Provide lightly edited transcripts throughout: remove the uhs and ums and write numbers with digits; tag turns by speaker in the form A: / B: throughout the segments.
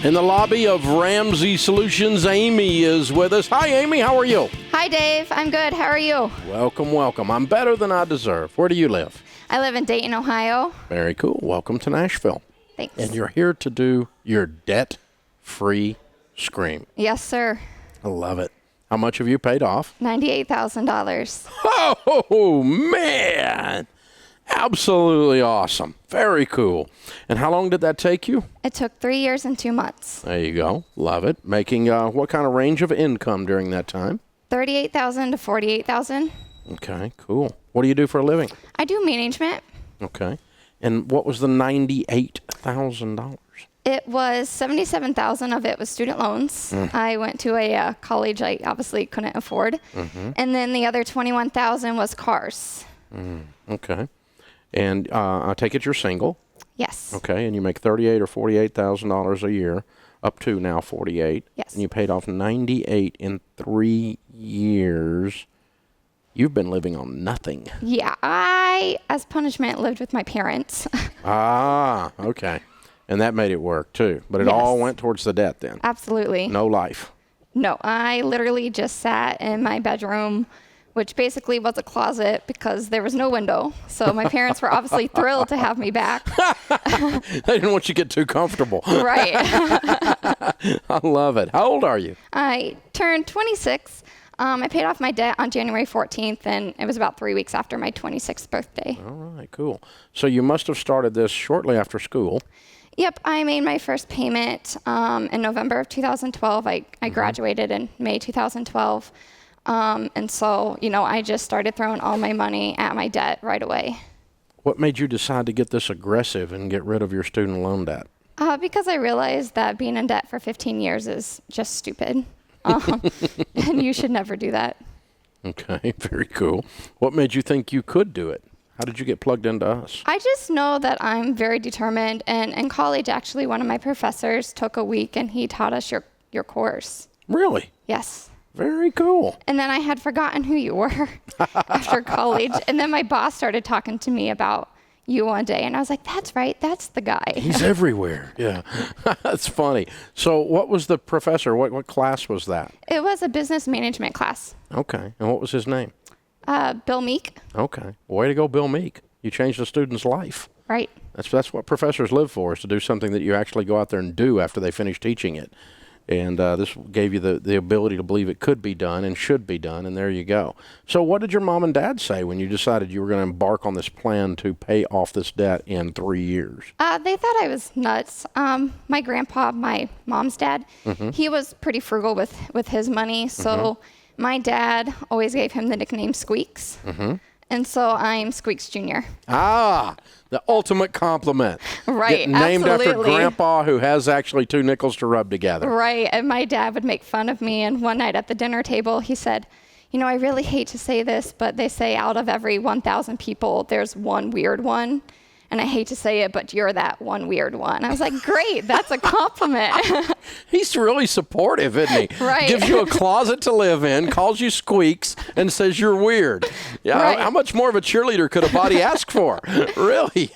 A: In the lobby of Ramsey Solutions, Amy is with us. Hi, Amy. How are you?
B: Hi, Dave. I'm good. How are you?
A: Welcome, welcome. I'm better than I deserve. Where do you live?
B: I live in Dayton, Ohio.
A: Very cool. Welcome to Nashville.
B: Thanks.
A: And you're here to do your debt-free scream.
B: Yes, sir.
A: I love it. How much have you paid off?
B: $98,000.
A: Oh, man. Absolutely awesome. Very cool. And how long did that take you?
B: It took 3 years and 2 months.
A: There you go. Love it. Making what kind of range of income during that time?
B: $38,000 to $48,000.
A: Okay, cool. What do you do for a living?
B: I do management.
A: Okay. And what was the $98,000?
B: It was $77,000 of it was student loans. I went to a college I obviously couldn't afford. And then the other $21,000 was cars.
A: Okay. And I take it you're single.
B: Yes.
A: Okay, and you make $38,000 or $48,000 a year, up to now $48,000.
B: Yes.
A: And you paid off $98,000 in 3 years. You've been living on nothing.
B: Yeah, I, as punishment, lived with my parents.
A: Ah, okay. And that made it work too. But it
B: Yes.
A: all went towards the debt then.
B: Absolutely.
A: No life.
B: No, I literally just sat in my bedroom, which basically was a closet because there was no window. So my parents were obviously thrilled to have me back.
A: They didn't want you to get too comfortable.
B: Right.
A: I love it. How old are you?
B: I turned 26. I paid off my debt on January 14th, and it was about 3 weeks after my 26th birthday.
A: All right, cool. So you must have started this shortly after school.
B: Yep, I made my first payment in November of 2012. I graduated in May 2012. And so, I just started throwing all my money at my debt right away.
A: What made you decide to get this aggressive and get rid of your student loan debt?
B: Because I realized that being in debt for 15 years is just stupid. And you should never do that.
A: Okay, very cool. What made you think you could do it? How did you get plugged into us?
B: I just know that I'm very determined. And in college, actually, one of my professors took a week and he taught us your course.
A: Really?
B: Yes.
A: Very cool.
B: And then I had forgotten who you were after college. And then my boss started talking to me about you one day. And I was like, that's right. That's the guy.
A: He's everywhere. Yeah. That's funny. So what was the professor? What class was that?
B: It was a business management class.
A: Okay. And what was his name?
B: Bill Meek.
A: Okay. Way to go, Bill Meek. You changed a student's life.
B: Right.
A: That's what professors live for, is to do something that you actually go out there and do after they finish teaching it. And this gave you the ability to believe it could be done and should be done, and there you go. So what did your mom and dad say when you decided you were going to embark on this plan to pay off this debt in 3 years?
B: They thought I was nuts. My grandpa, my mom's dad, he was pretty frugal with his money. So my dad always gave him the nickname Squeaks. And so I'm Squeaks Jr.
A: Ah, the ultimate compliment.
B: Right,
A: Getting named after
B: absolutely.
A: Grandpa, who has actually 2 nickels to rub together.
B: Right, and my dad would make fun of me. And one night at the dinner table, he said, I really hate to say this, but they say out of every 1,000 people, there's one weird one. And I hate to say it, but you're that one weird one. I was like, great, that's a compliment.
A: He's really supportive, isn't he?
B: Right.
A: Gives you a closet to live in, calls you Squeaks, and says you're weird. Yeah.
B: Right.
A: How much more of a cheerleader could a body ask for? Really?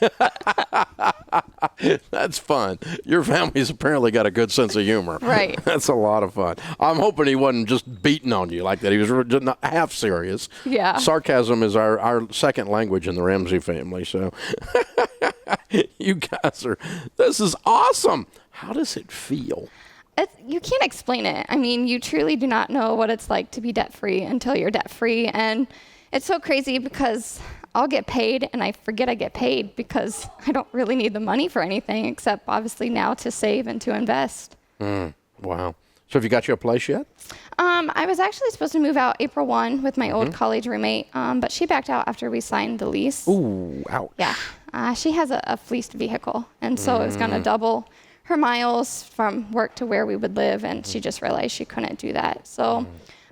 A: That's fun. Your family's apparently got a good sense of humor.
B: Right.
A: That's a lot of fun. I'm hoping he wasn't just beating on you like that. He was just not half serious.
B: Yeah.
A: Sarcasm is our second language in the Ramsey family, so... You guys this is awesome. How does it feel?
B: You can't explain it. I mean, you truly do not know what it's like to be debt-free until you're debt-free. And it's so crazy because I'll get paid and I forget I get paid because I don't really need the money for anything except obviously now to save and to invest.
A: Wow. So have you got you a place yet?
B: I was actually supposed to move out April 1 with my old college roommate, but she backed out after we signed the lease.
A: Ooh, ouch.
B: Yeah. She has a fleeced vehicle, and so it was going to double her miles from work to where we would live, and she just realized she couldn't do that. So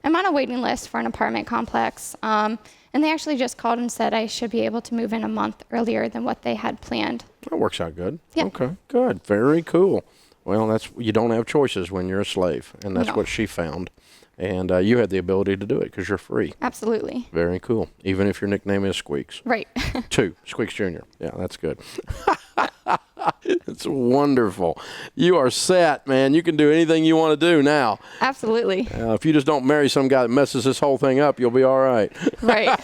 B: I'm on a waiting list for an apartment complex, and they actually just called and said I should be able to move in a month earlier than what they had planned.
A: That works out good.
B: Yeah.
A: Okay, good. Very cool. Well, you don't have choices when you're a slave, and that's
B: No.
A: what she found. And you had the ability to do it because you're free.
B: Absolutely.
A: Very cool. Even if your nickname is Squeaks.
B: Right.
A: 2, Squeaks Jr. Yeah, that's good. It's wonderful. You are set, man. You can do anything you want to do now.
B: Absolutely.
A: If you just don't marry some guy that messes this whole thing up, you'll be all right.
B: Right.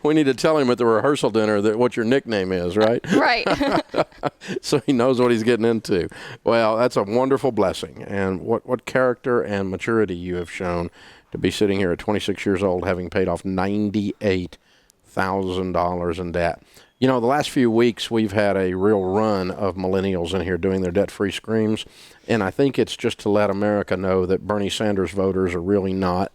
A: We need to tell him at the rehearsal dinner that what your nickname is, right?
B: Right.
A: So he knows what he's getting into. Well, that's a wonderful blessing. And what character and maturity you have shown to be sitting here at 26 years old having paid off $98,000 in debt. You know, the last few weeks we've had a real run of millennials in here doing their debt-free screams, and I think it's just to let America know that Bernie Sanders voters are really not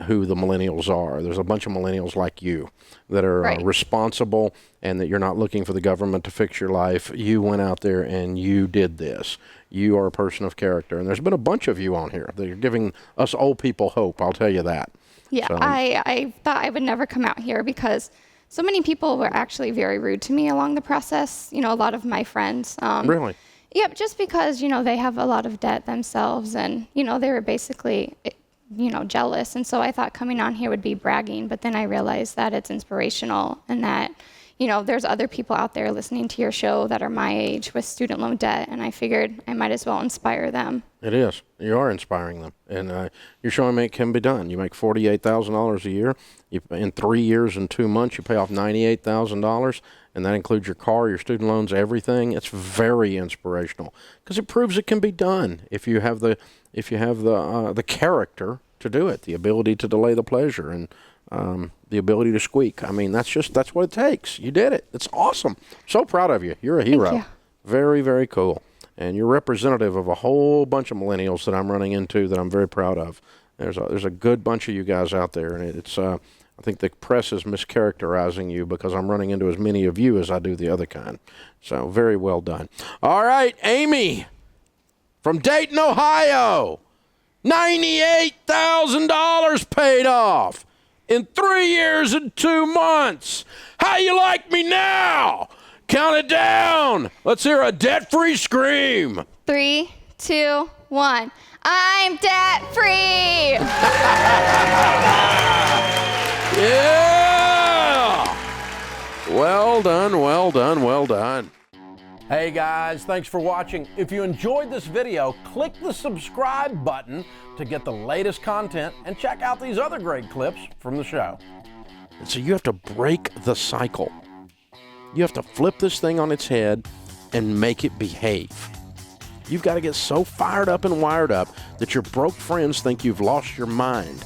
A: who the millennials are. There's a bunch of millennials like you that are
B: Right.
A: responsible, and that you're not looking for the government to fix your life. You went out there and you did this. You are a person of character, and there's been a bunch of you on here that are giving us old people hope, I'll tell you that.
B: Yeah,
A: So-
B: I thought I would never come out here because so many people were actually very rude to me along the process. You know, a lot of my friends.
A: Really?
B: Yep, just because, you know, they have a lot of debt themselves and, you know, they were basically, you know, jealous. And so I thought coming on here would be bragging, but then I realized that it's inspirational and that, you know, there's other people out there listening to your show that are my age with student loan debt, and I figured I might as well inspire them.
A: It is. You are inspiring them, and you're showing them it can be done. You make $48,000 a year. In 3 years and 2 months, you pay off $98,000, and that includes your car, your student loans, everything. It's very inspirational because it proves it can be done if you have the character to do it, the ability to delay the pleasure, and the ability to squeak. I mean, that's what it takes. You did it. It's awesome. So proud of you. You're a hero.
B: Thank you.
A: Very, very cool. And you're representative of a whole bunch of millennials that I'm running into that I'm very proud of. There's a good bunch of you guys out there, and it's I think the press is mischaracterizing you because I'm running into as many of you as I do the other kind. So very well done. All right, Amy from Dayton, Ohio. $98,000 paid off in 3 years and 2 months. How you like me now? Count it down. Let's hear a debt-free scream.
B: 3, 2, 1. I'm debt free.
A: Yeah! Well done, well done, well done. Hey guys, thanks for watching. If you enjoyed this video, click the subscribe button to get the latest content and check out these other great clips from the show. So you have to break the cycle. You have to flip this thing on its head and make it behave. You've got to get so fired up and wired up that your broke friends think you've lost your mind.